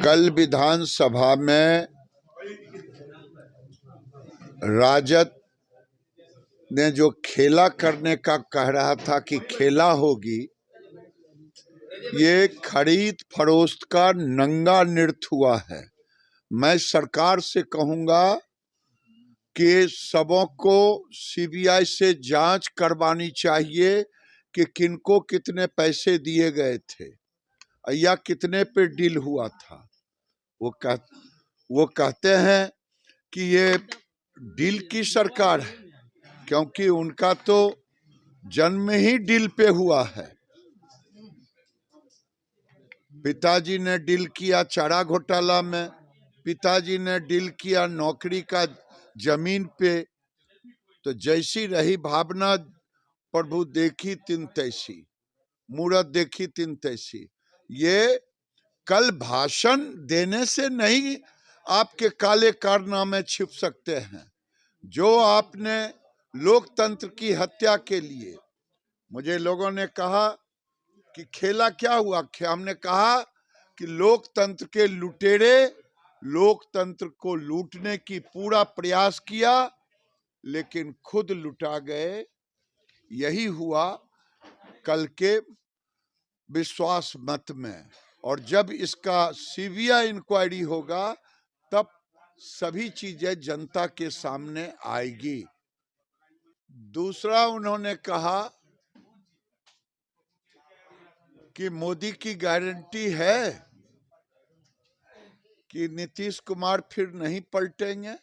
कल विधानसभा में राजद ने जो खेला करने का कह रहा था कि खेला होगी, ये खरीद फरोख्त का नंगा नृत्य हुआ है। मैं सरकार से कहूंगा कि सबों को सीबीआई से जांच करवानी चाहिए कि किनको कितने पैसे दिए गए थे या कितने पे डील हुआ था। वो कहते हैं कि ये डील की सरकार है, क्योंकि उनका तो जन्म ही डील पे हुआ है। पिताजी ने डील किया चारा घोटाला में, पिताजी ने डील किया नौकरी का जमीन पे। तो जैसी रही भावना, प्रभु देखी तिन तैसी, मूरत देखी तिन तैसी। ये कल भाषण देने से नहीं आपके काले कारनामे छिप सकते हैं। जो आपने लोकतंत्र की हत्या के लिए, मुझे लोगों ने कहा कि खेला क्या हुआ, हमने कहा कि लोकतंत्र के लुटेरे लोकतंत्र को लूटने की पूरा प्रयास किया, लेकिन खुद लुटा गए। यही हुआ कल के विश्वास मत में। और जब इसका सीबीआई इंक्वायरी होगा तब सभी चीजें जनता के सामने आएगी। दूसरा, उन्होंने कहा कि मोदी की गारंटी है कि नीतीश कुमार फिर नहीं पलटेंगे।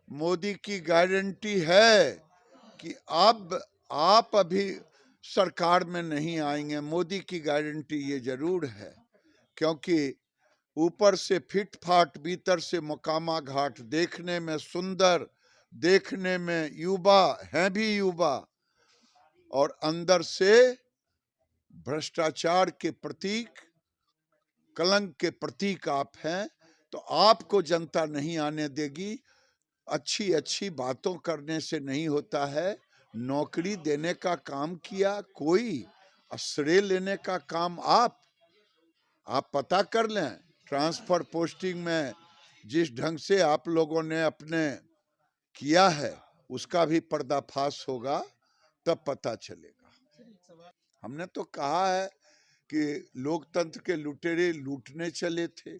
मोदी की गारंटी है कि अब आप अभी सरकार में नहीं आएंगे। मोदी की गारंटी ये जरूर है, क्योंकि ऊपर से फिट फाट, भीतर से मकामा घाट, देखने में सुंदर, देखने में युवा हैं भी युवा, और अंदर से भ्रष्टाचार के प्रतीक, कलंक के प्रतीक आप हैं। तो आपको जनता नहीं आने देगी। अच्छी अच्छी बातों करने से नहीं होता है। नौकरी देने का काम किया कोई, श्रेय लेने का काम आप पता कर लें। ट्रांसफर पोस्टिंग में जिस ढंग से आप लोगों ने अपने किया है, उसका भी पर्दाफाश होगा, तब पता चलेगा। हमने तो कहा है कि लोकतंत्र के लुटेरे लूटने चले थे,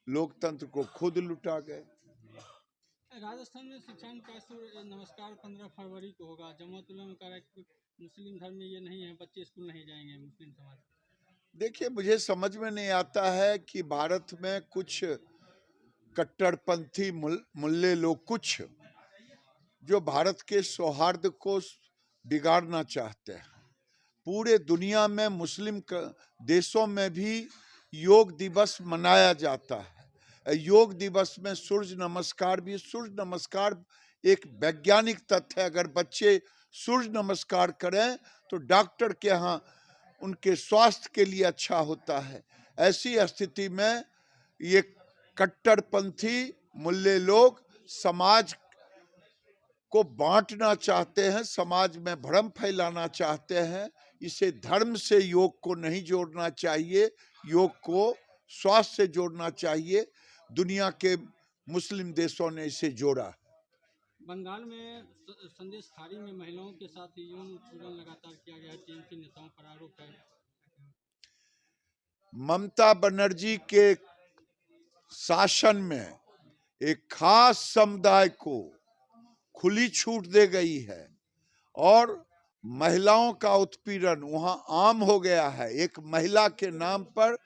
लोकतंत्र को खुद लुटा गए। राजस्थान में शिक्षांत का नमस्कार 15 फरवरी को होगा। जमात उलमा कह रहा है कि मुस्लिम धर्म में ये नहीं है, बच्चे स्कूल नहीं जाएंगे मुस्लिम समाज। देखिए, मुझे समझ में नहीं आता है कि भारत में कुछ कट्टरपंथी मुल्ले लोग, कुछ जो भारत के सौहार्द को बिगाड़ना चाहते हैं। पूरे दुनिया में मुस्लिम देशों में भी योग दिवस मनाया जाता है। योग दिवस में सूर्य नमस्कार भी, सूर्य नमस्कार एक वैज्ञानिक तथ्य है। अगर बच्चे सूर्य नमस्कार करें तो डॉक्टर के यहाँ उनके स्वास्थ्य के लिए अच्छा होता है। ऐसी स्थिति में ये कट्टरपंथी मुल्ले लोग समाज को बांटना चाहते हैं, समाज में भ्रम फैलाना चाहते हैं। इसे धर्म से योग को नहीं जोड़ना चाहिए, योग को स्वास्थ्य से जोड़ना चाहिए। दुनिया के मुस्लिम देशों ने इसे जोड़ा। बंगाल में संदेश खाड़ी में महिलाओं के साथ यौन उत्पीड़न लगातार किया गया है। टीएमसी नेताओं पर आरोप है। ममता बनर्जी के शासन में एक खास समुदाय को खुली छूट दे गई है और महिलाओं का उत्पीड़न वहां आम हो गया है। एक महिला के नाम पर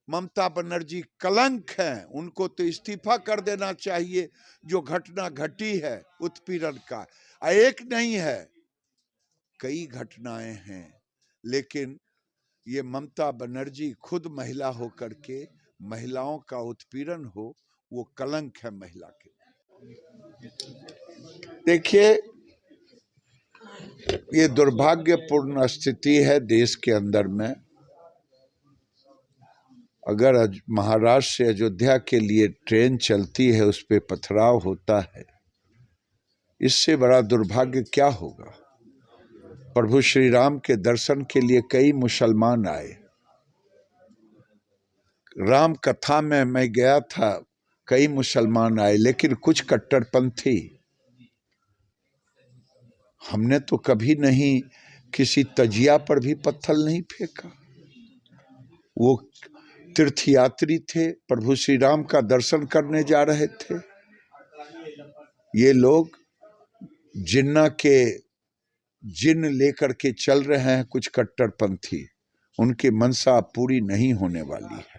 ममता बनर्जी कलंक हैं, उनको तो इस्तीफा कर देना चाहिए। जो घटना घटी है उत्पीड़न का, एक नहीं है, कई घटनाएं हैं। लेकिन ये ममता बनर्जी खुद महिला होकर के महिलाओं का उत्पीड़न हो, वो कलंक है महिला के। देखिए, ये दुर्भाग्यपूर्ण स्थिति है देश के अंदर में। अगर महाराष्ट्र से अयोध्या के लिए ट्रेन चलती है, उस पे पथराव होता है, इससे बड़ा दुर्भाग्य क्या होगा। प्रभु श्री राम के दर्शन के लिए कई मुसलमान आए, राम कथा में मैं गया था, कई मुसलमान आए, लेकिन कुछ कट्टरपंथी, हमने तो कभी नहीं किसी तजिया पर भी पत्थर नहीं फेंका। वो तीर्थयात्री थे, प्रभु श्री राम का दर्शन करने जा रहे थे। ये लोग जिन लेकर के चल रहे हैं कुछ कट्टरपंथी, उनकी मनसा पूरी नहीं होने वाली है।